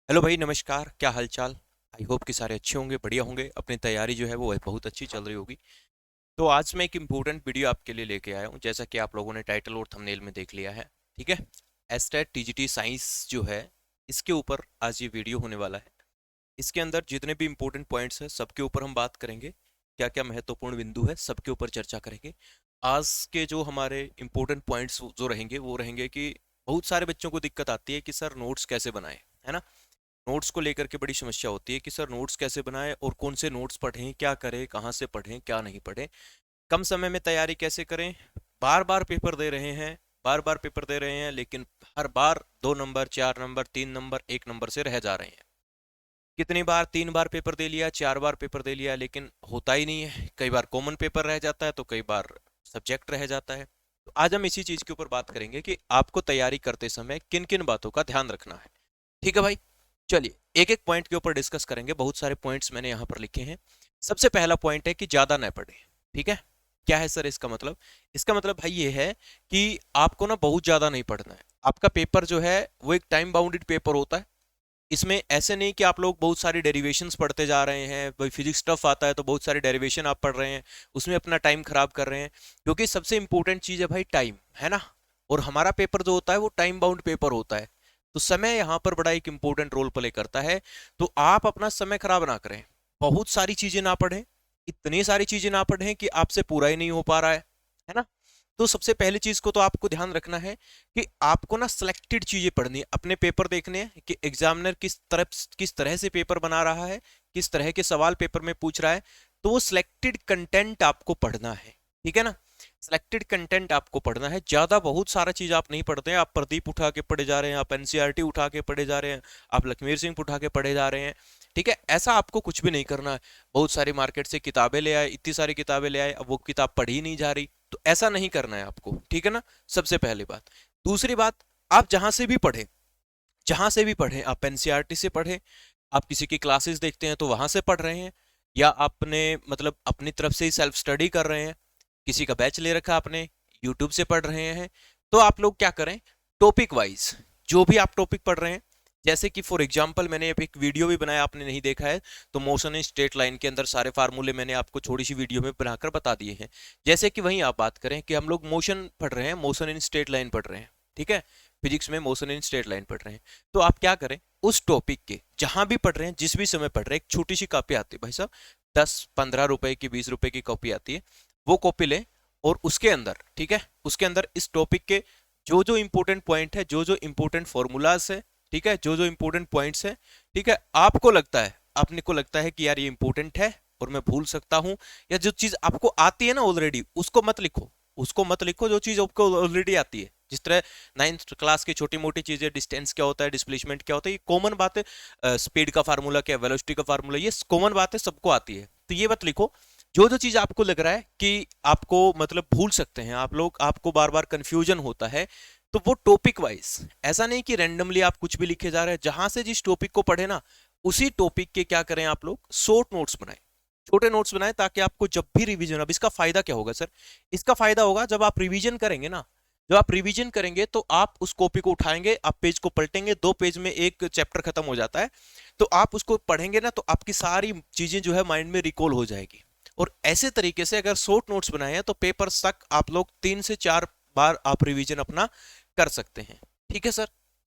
Hello भाई, नमस्कार। क्या हाल चाल। आई होप कि सारे अच्छे होंगे, बढ़िया होंगे। अपनी तैयारी जो है वो बहुत अच्छी चल रही होगी। तो आज मैं एक इम्पोर्टेंट वीडियो आपके लिए लेके आया हूँ, जैसा कि आप लोगों ने टाइटल और थंबनेल में देख लिया है। ठीक है। एस्टेट टीजीटी साइंस जो है, इसके ऊपर आज ये वीडियो होने वाला है। इसके अंदर जितने भी इम्पोर्टेंट पॉइंट्स हैं सबके ऊपर हम बात करेंगे। क्या क्या महत्वपूर्ण बिंदु है सबके ऊपर चर्चा करेंगे। आज के जो हमारे इम्पोर्टेंट पॉइंट्स जो रहेंगे वो रहेंगे कि बहुत सारे बच्चों को दिक्कत आती है कि सर नोट्स कैसे बनाएं, है ना। नोट्स को लेकर के बड़ी समस्या होती है कि सर नोट्स कैसे बनाएं और कौन से नोट्स पढ़ें, क्या करें, कहाँ से पढ़ें, क्या नहीं पढ़ें, कम समय में तैयारी कैसे करें। बार बार पेपर दे रहे हैं, बार बार पेपर दे रहे हैं, लेकिन हर बार 2 नंबर, 4 नंबर, 3 नंबर, 1 नंबर से रह जा रहे हैं। कितनी बार 3 बार पेपर दे लिया, 4 बार पेपर दे लिया, लेकिन होता ही नहीं है। कई बार कॉमन पेपर रह जाता है तो कई बार सब्जेक्ट रह जाता है। तो आज हम इसी चीज के ऊपर बात करेंगे कि आपको तैयारी करते समय किन किन बातों का ध्यान रखना है। ठीक है भाई। चलिए एक एक पॉइंट के ऊपर डिस्कस करेंगे। बहुत सारे पॉइंट्स मैंने यहाँ पर लिखे हैं। सबसे पहला पॉइंट है कि ज्यादा न पढ़े। ठीक है। क्या है सर इसका मतलब? इसका मतलब भाई ये है कि आपको ना बहुत ज्यादा नहीं पढ़ना है। आपका पेपर जो है वो एक टाइम बाउंडेड पेपर होता है। इसमें ऐसे नहीं कि आप लोग बहुत सारी डेरिवेशंस पढ़ते जा रहे हैं, भाई फिजिक्स टफ आता है तो बहुत सारी डेरिवेशन आप पढ़ रहे हैं, उसमें अपना टाइम खराब कर रहे हैं। क्योंकि सबसे इंपॉर्टेंट चीज है भाई टाइम, है ना। और हमारा पेपर जो होता है वो टाइम बाउंड पेपर होता है। तो समय यहाँ पर बड़ा एक इंपॉर्टेंट रोल प्ले करता है। तो आप अपना समय खराब ना करें, बहुत सारी चीजें ना पढ़ें, इतनी सारी चीजें ना पढ़ें कि आपसे पूरा ही नहीं हो पा रहा है ना। तो सबसे पहली चीज को तो आपको ध्यान रखना है कि आपको ना सिलेक्टेड चीजें पढ़नी है। अपने पेपर देखने हैं कि एग्जामिनर किस तरह से पेपर बना रहा है, किस तरह के सवाल पेपर में पूछ रहा है। तो वो सिलेक्टेड कंटेंट आपको पढ़ना है। ठीक है ना। सिलेक्टेड कंटेंट आपको पढ़ना है। ज्यादा बहुत सारा चीज आप नहीं पढ़ते हैं। आप प्रदीप उठा के पढ़े जा रहे हैं, आप एनसीईआरटी उठा के पढ़े जा रहे हैं, आप लखमीर सिंह उठा के पढ़े जा रहे हैं। ठीक है, ऐसा आपको कुछ भी नहीं करना है। बहुत सारी मार्केट से किताबें ले आए, इतनी सारी किताबें ले आए, अब वो किताब पढ़ी नहीं जा रही। तो ऐसा नहीं करना है आपको। ठीक है ना। सबसे पहली बात। दूसरी बात, आप जहां से भी पढ़े, जहां से भी पढ़े, आप एनसीईआरटी से पढ़े, आप किसी की क्लासेस देखते हैं तो वहां से पढ़ रहे हैं, या आपने मतलब अपनी तरफ से ही सेल्फ स्टडी कर रहे हैं, किसी का बैच ले रखा आपने, यूट्यूब से पढ़ रहे हैं, तो आप लोग क्या करें, टॉपिक वाइज जो भी आप टॉपिक पढ़ रहे हैं। जैसे कि फॉर एग्जांपल मैंने एक वीडियो भी बनाया, आपने नहीं देखा है तो मोशन इन स्ट्रेट लाइन के अंदर सारे फार्मूले मैंने आपको छोटी सी वीडियो में बनाकर बता दिए हैं। जैसे कि वहीं आप बात करें कि हम लोग मोशन पढ़ रहे हैं, मोशन इन स्ट्रेट लाइन पढ़ रहे हैं। ठीक है। फिजिक्स में मोशन इन स्ट्रेट लाइन पढ़ रहे हैं। तो आप क्या करें, उस टॉपिक के जहां भी पढ़ रहे हैं, जिस भी समय पढ़ रहे हैं, एक छोटी सी कॉपी आती है भाई साहब, 10-15 रुपए की, 20 रुपए की कॉपी आती है। वो कॉपी लें और उसके अंदर, ठीक है, उसके अंदर इस टॉपिक के जो जो इंपॉर्टेंट पॉइंट है, जो जो इंपॉर्टेंट फॉर्मूलाज है, ठीक है, जो जो इंपॉर्टेंट पॉइंट्स है, ठीक है, आपको लगता है, आपने को लगता है कि यार ये इंपॉर्टेंट है और मैं भूल सकता हूं, या जो चीज आपको आती है ना ऑलरेडी, उसको मत लिखो। उसको मत लिखो जो चीज आपको ऑलरेडी आती है। जिस तरह 9th क्लास की छोटी मोटी चीजें, डिस्टेंस क्या होता है, डिस्प्लेसमेंट क्या होता है, ये कॉमन बात है। स्पीड का फार्मूला क्या, वेलोसिटी का फार्मूला, ये कॉमन बात है, सबको आती है। तो ये मत लिखो। जो जो चीज आपको लग रहा है कि आपको मतलब भूल सकते हैं आप लोग, आपको बार बार कंफ्यूजन होता है, तो वो टॉपिक वाइज, ऐसा नहीं कि रैंडमली आप कुछ भी लिखे जा रहे हैं। जहां से जिस टॉपिक को पढ़े ना, उसी टॉपिक के क्या करें आप लोग, शॉर्ट नोट्स बनाएं, छोटे नोट्स बनाएं, ताकि आपको जब भी रिवीजन, अब इसका फायदा क्या होगा सर, इसका फायदा होगा जब आप रिवीजन करेंगे ना, जब आप रिवीजन करेंगे तो आप उस कॉपी को उठाएंगे, आप पेज को पलटेंगे, 2 पेज में एक चैप्टर खत्म हो जाता है। तो आप उसको पढ़ेंगे ना तो आपकी सारी चीजें जो है माइंड में रिकॉल हो जाएगी। और ऐसे तरीके से अगर शॉर्ट नोट्स बनाए हैं तो पेपर तक आप लोग 3 से 4 बार आप रिवीजन अपना कर सकते हैं। ठीक है सर।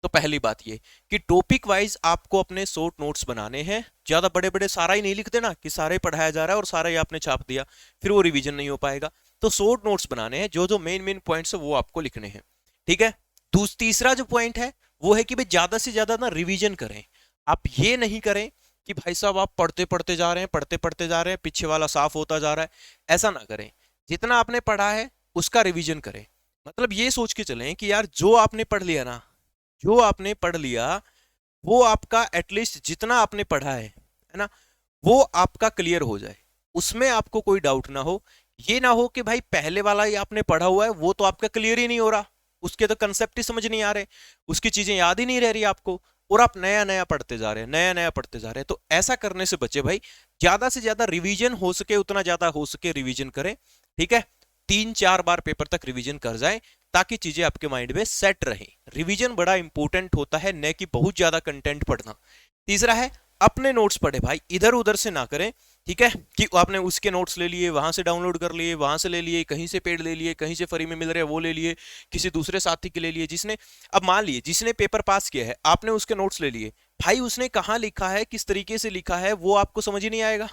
तो पहली बात ये कि टॉपिक वाइज आपको अपने शॉर्ट नोट्स बनाने हैं। ज्यादा बड़े बड़े सारा ही नहीं लिख देना कि सारा ही पढ़ाया जा रहा है और सारा ही आपने छाप दिया, फिर वो रिवीजन नहीं हो पाएगा। तो शॉर्ट नोट्स बनाने हैं, जो जो मेन मेन पॉइंट्स है वो आपको लिखने हैं। ठीक है। तीसरा जो पॉइंट है वो है कि भाई ज्यादा से ज्यादा ना रिवीजन करें। आप ये नहीं करें कि भाई साहब आप पढ़ते पढ़ते जा रहे हैं, पढ़ते पढ़ते जा रहे हैं, पीछे वाला साफ होता जा रहा है, ऐसा ना करें। जितना आपने पढ़ा है उसका रिवीजन करें। मतलब ये सोच के चलें कि यार जो आपने पढ़ लिया ना, जो आपने पढ़ लिया वो आपका एटलीस्ट जितना आपने पढ़ा है ना, वो आपका क्लियर हो जाए, उसमें आपको कोई डाउट ना हो। ये ना हो कि भाई पहले वाला ही आपने पढ़ा हुआ है, वो तो आपका क्लियर ही नहीं हो रहा, उसके तो कंसेप्ट ही समझ नहीं आ रहे, उसकी चीजें याद ही नहीं रह रही आपको, और आप नया नया पढ़ते जा रहे हैं, नया नया पढ़ते जा रहे हैं। तो ऐसा करने से बचे भाई। ज्यादा से ज्यादा रिवीजन हो सके, उतना ज्यादा हो सके रिवीजन करें। ठीक है। 3-4 बार पेपर तक रिवीजन कर जाए। ताकि चीजें आपके माइंड में सेट रहें। रिवीजन बड़ा इंपॉर्टेंट होता है, न कि बहुत ज्यादा कंटेंट पढ़ना। तीसरा है अपने नोट्स पढ़े भाई, इधर उधर से ना करें, ठीक है, कि आपने उसके नोट्स ले लिए, वहां से डाउनलोड कर लिए, वहां से ले लिए, कहीं से पेड ले लिए, कहीं से फ्री में मिल रहे हैं वो ले लिए, किसी दूसरे साथी के ले लिए जिसने, अब मान लिए जिसने पेपर पास किया है आपने उसके नोट्स ले लिए, भाई उसने कहाँ लिखा है, किस तरीके से लिखा है, वो आपको समझ ही नहीं आएगा।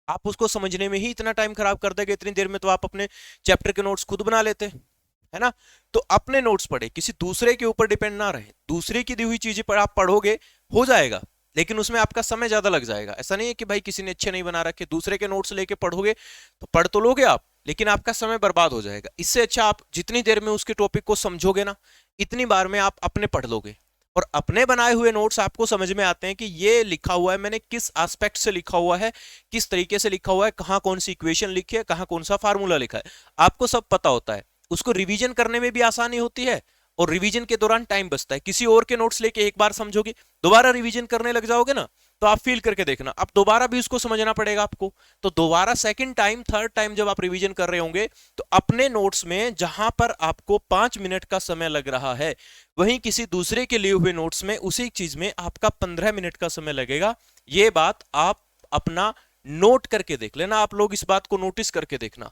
आप उसको समझने में ही इतना टाइम खराब कर देंगे, इतनी देर में तो आप अपने चैप्टर के नोट्स खुद बना लेते, है ना। तो अपने नोट्स पढ़े, किसी दूसरे के ऊपर डिपेंड ना रहे। दूसरे की दी हुई चीजें पर आप पढ़ोगे, हो जाएगा, लेकिन उसमें आपका समय ज्यादा लग जाएगा। ऐसा नहीं है कि भाई किसी ने अच्छे नहीं बना रखे, दूसरे के नोट्स लेके पढ़ोगे तो पढ़ तो लोगे आप, लेकिन आपका समय बर्बाद हो जाएगा। इससे अच्छा आप जितनी देर में उसके टॉपिक को समझोगे ना, इतनी बार में आप अपने पढ़ लोगे, और अपने बनाए हुए नोट्स आपको समझ में आते हैं कि ये लिखा हुआ है मैंने किस एस्पेक्ट से लिखा हुआ है, किस तरीके से लिखा हुआ है, कहाँ कौन सी इक्वेशन लिखी है, कहाँ कौन सा फार्मूला लिखा है, आपको सब पता होता है। उसको रिवीजन करने में भी आसानी होती है, और रिवीजन के दौरान टाइम बचता है। किसी और के नोट्स लेके एक बार समझोगे, दोबारा रिवीजन करने लग जाओगे ना, तो आप फील करके देखना, अब दोबारा भी उसको समझना पड़ेगा आपको। तो दोबारा सेकंड टाइम, थर्ड टाइम जब आप रिवीजन कर रहे होंगे, तो अपने नोट्स में जहां पर आपको 5 मिनट का समय लग रहा है, वहीं किसी दूसरे के लिए हुए नोट्स में उसी चीज में आपका 15 मिनट का समय लगेगा। ये बात आप अपना नोट करके देख लेना, आप लोग इस बात को नोटिस करके देखना।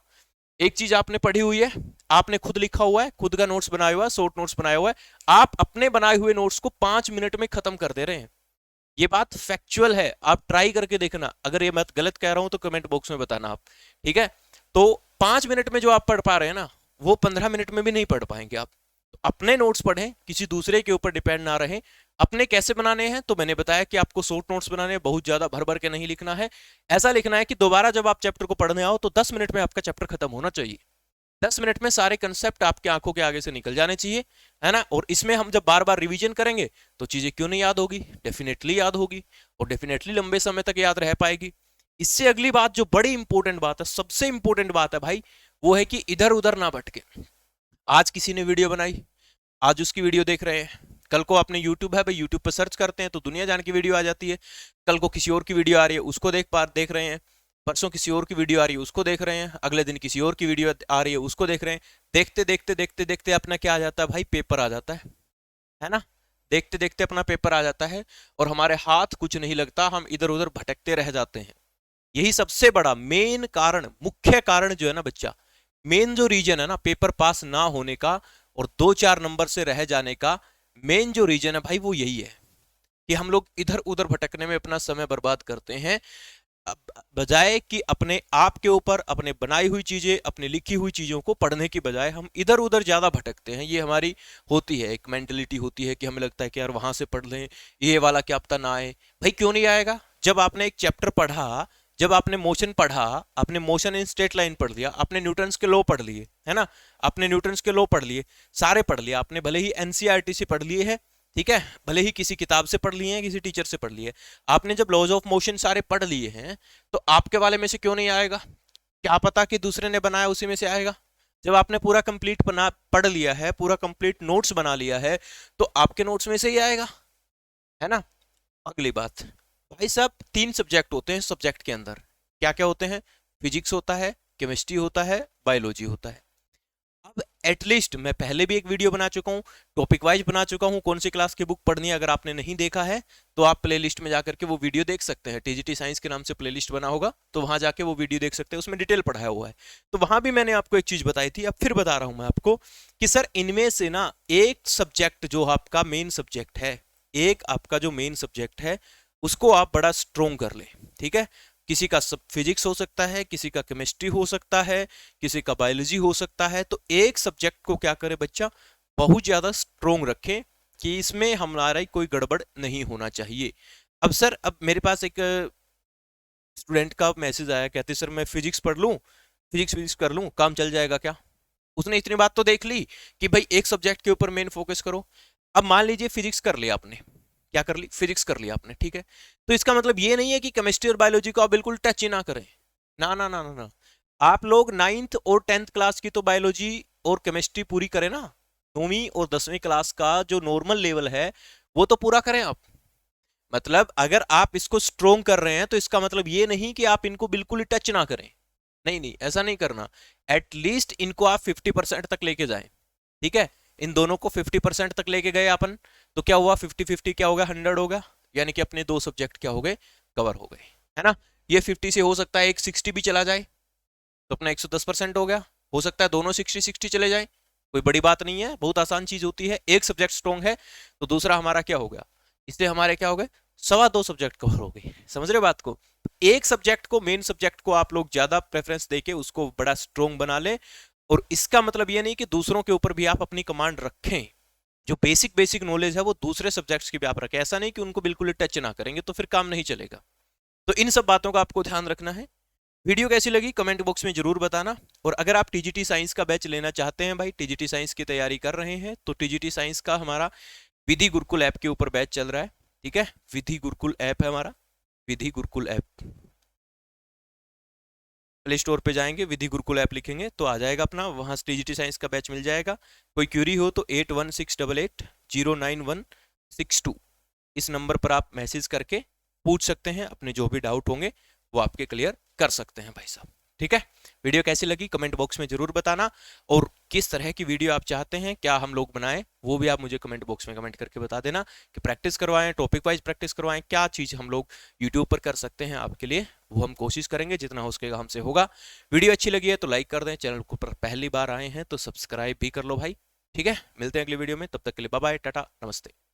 एक चीज आपने पढ़ी हुई है, आपने खुद लिखा हुआ है, खुद का नोट्स बनाया हुआ है, शॉर्ट नोट्स बनाया हुआ है, आप अपने बनाए हुए नोट्स को 5 मिनट में खत्म कर दे रहे हैं। ये बात फैक्चुअल है, आप ट्राई करके देखना। अगर ये मैं गलत कह रहा हूं तो कमेंट बॉक्स में बताना आप, ठीक है। तो 5 मिनट में जो आप पढ़ पा रहे हैं ना, वो 15 मिनट में भी नहीं पढ़ पाएंगे आप। तो अपने नोट्स पढ़ें, किसी दूसरे के ऊपर डिपेंड ना रहें। अपने कैसे बनाने हैं, तो मैंने बताया कि आपको शॉर्ट नोट्स बनाने हैं, बहुत ज्यादा भर भर के नहीं लिखना है। ऐसा लिखना है कि दोबारा जब आप चैप्टर को पढ़ने आओ तो 10 मिनट में आपका चैप्टर खत्म होना चाहिए। 10 मिनट में सारे कंसेप्ट आपके आंखों के आगे से निकल जाने चाहिए, है ना। और इसमें हम जब बार बार रिवीजन करेंगे तो चीजें क्यों नहीं याद होगी, डेफिनेटली याद होगी, और डेफिनेटली लंबे समय तक याद रह पाएगी। इससे अगली बात जो बड़ी इंपॉर्टेंट बात है, सबसे इंपॉर्टेंट बात है भाई, वो है कि इधर उधर ना भटके। आज किसी ने वीडियो बनाई, आज उसकी वीडियो देख रहे हैं, कल को आपने यूट्यूब है भाई, यूट्यूब पर सर्च करते हैं तो दुनिया जान की वीडियो आ जाती है। कल को किसी और की वीडियो आ रही है, उसको देख रहे हैं, परसों किसी और की वीडियो आ रही है, उसको देख रहे हैं, अगले दिन किसी और की वीडियो आ रही है, उसको देख रहे हैं। देखते देखते देखते देखते अपना क्या आ जाता है भाई, पेपर आ जाता है ना। देखते देखते अपना पेपर आ जाता है, और हमारे हाथ कुछ नहीं लगता, हम इधर उधर भटकते रह जाते हैं। यही सबसे बड़ा मेन कारण, मुख्य कारण जो है ना बच्चा, मेन जो रीजन है ना पेपर पास ना होने का और 2-4 नंबर से रह जाने का, मेन जो रीजन है भाई वो यही है कि हम लोग इधर उधर भटकने में अपना समय बर्बाद करते हैं। बजाय कि अपने आप के ऊपर, अपने बनाई हुई चीजें, अपने लिखी हुई चीजों को पढ़ने की बजाय हम इधर उधर ज्यादा भटकते हैं। ये हमारी होती है, एक मेंटेलिटी होती है कि हमें लगता है कि यार वहां से पढ़ लें, ये वाला क्या पता ना आए। भाई क्यों नहीं आएगा, जब आपने एक चैप्टर पढ़ा, जब आपने मोशन पढ़ा, आपने मोशन इन स्ट्रेट लाइन पढ़ लिया, आपने न्यूटन्स के लॉ पढ़ लिए, है ना, आपने न्यूटन्स के लॉ पढ़ लिए, सारे पढ़ लिए आपने, भले ही एनसीईआरटी से पढ़ लिए है, ठीक है, भले ही किसी किताब से पढ़ लिए हैं, किसी टीचर से पढ़ लिए, आपने जब लॉज ऑफ मोशन सारे पढ़ लिए हैं, तो आपके वाले में से क्यों नहीं आएगा, क्या पता कि दूसरे ने बनाया उसी में से आएगा। जब आपने पूरा कंप्लीट बना पढ़ लिया है, पूरा कंप्लीट नोट्स बना लिया है, तो आपके नोट्स में से ही आएगा, है ना। अगली बात भाई साहब, 3 सब्जेक्ट होते हैं सब्जेक्ट के अंदर, क्या क्या होते हैं, फिजिक्स होता है, केमिस्ट्री होता है, बायोलॉजी होता है। अब एटलीस्ट मैं पहले भी एक वीडियो बना चुका हूं, टॉपिक वाइज बना चुका हूं, कौन सी क्लास की बुक पढ़नी है, अगर आपने नहीं देखा है तो आप प्लेलिस्ट में जाकर के वो वीडियो देख सकते हैं। टीजीटी साइंस के नाम से प्लेलिस्ट बना होगा, तो वहां जाके वो वीडियो देख सकते हैं, उसमें डिटेल पढ़ाया हुआ है। तो वहां भी मैंने आपको एक चीज बताई थी, अब फिर बता रहा हूं मैं आपको कि सर इनमें से ना एक सब्जेक्ट जो आपका मेन सब्जेक्ट है, एक आपका जो मेन सब्जेक्ट है उसको आप बड़ा स्ट्रोंग कर ले, ठीक है। किसी का सब फिजिक्स हो सकता है, किसी का केमिस्ट्री हो सकता है, किसी का बायोलॉजी हो सकता है। तो एक सब्जेक्ट को क्या करे बच्चा, बहुत ज्यादा स्ट्रोंग रखे कि इसमें हमारा कोई गड़बड़ नहीं होना चाहिए। अब सर, अब मेरे पास एक स्टूडेंट का मैसेज आया, कहते सर मैं फिजिक्स पढ़ लूं, फिजिक्स कर लूं, काम चल जाएगा क्या। उसने इतनी बात तो देख ली कि भाई एक सब्जेक्ट के ऊपर मेन फोकस करो। अब मान लीजिए फिजिक्स कर लिया आपने, क्या कर ली, फिजिक्स कर लिया आपने, ठीक है। तो इसका मतलब ये नहीं है कि केमिस्ट्री और बायोलॉजी को आप बिल्कुल टच ही ना करें, ना ना ना ना ना। आप लोग 9th और 10th क्लास की तो बायोलॉजी और केमिस्ट्री पूरी करें ना, 9वीं और 10वीं क्लास का जो नॉर्मल लेवल है वो तो पूरा करें आप। मतलब अगर आप इसको स्ट्रोंग कर रहे हैं तो इसका मतलब ये नहीं कि आप इनको बिल्कुल ही टच ना करें, नहीं नहीं, ऐसा नहीं करना। एटलीस्ट इनको आप 50% तक लेके जाएं, ठीक है, इन दोनों को 50% तक लेके गए अपन, तो क्या हुआ 50-50 क्या होगा 100 होगा, यानी कि अपने दो सब्जेक्ट क्या हो गए, कवर हो गए, है ना। ये 50 से हो सकता है एक 60 भी चला जाए तो अपना 110% हो गया, हो सकता है दोनों 60-60 चले जाए, कोई बड़ी बात नहीं है, बहुत आसान चीज होती है। एक सब्जेक्ट स्ट्रॉन्ग है तो दूसरा हमारा क्या हो गया, इससे हमारे क्या हो गए, सवा दो सब्जेक्ट कवर हो गए, समझ रहे बात को। एक सब्जेक्ट को, मेन सब्जेक्ट को आप लोग ज्यादा प्रेफरेंस देके उसको बड़ा स्ट्रॉन्ग बना ले, और इसका मतलब ये नहीं कि दूसरों के ऊपर भी आप अपनी कमांड रखें, जो बेसिक बेसिक नॉलेज है वो दूसरे सब्जेक्ट्स की भी आप रखें, ऐसा नहीं कि उनको बिल्कुल टच ना करेंगे तो फिर काम नहीं चलेगा। तो इन सब बातों का आपको ध्यान रखना है। वीडियो कैसी लगी कमेंट बॉक्स में जरूर बताना, और अगर आप टीजीटी साइंस का बैच लेना चाहते हैं भाई, टीजीटी साइंस की तैयारी कर रहे हैं, तो टीजीटी साइंस का हमारा विधि गुरुकुल ऐप के ऊपर बैच चल रहा है, ठीक है, विधि गुरुकुल ऐप है हमारा, विधि गुरुकुल ऐप, प्ले स्टोर पे जाएंगे, विधि गुरुकुल ऐप लिखेंगे तो आ जाएगा अपना, वहां से टीजीटी साइंस का बैच मिल जाएगा। कोई क्यूरी हो तो 8168809162 इस नंबर पर आप मैसेज करके पूछ सकते हैं, अपने जो भी डाउट होंगे वो आपके क्लियर कर सकते हैं भाई साहब, ठीक है। वीडियो कैसी लगी कमेंट बॉक्स में जरूर बताना, और किस तरह की वीडियो आप चाहते हैं क्या हम लोग बनाएं वो भी आप मुझे कमेंट बॉक्स में कमेंट करके बता देना, कि प्रैक्टिस करवाएं, टॉपिक वाइज प्रैक्टिस करवाएं, क्या चीज़ हम लोग यूट्यूब पर कर सकते हैं आपके लिए, वो हम कोशिश करेंगे जितना हो सकेगा हमसे होगा। वीडियो अच्छी लगी है तो लाइक कर दें, चैनल को पर पहली बार आए हैं तो सब्सक्राइब भी कर लो भाई, ठीक है। मिलते हैं अगली वीडियो में, तब तक के लिए बाय बाय, टाटा, नमस्ते।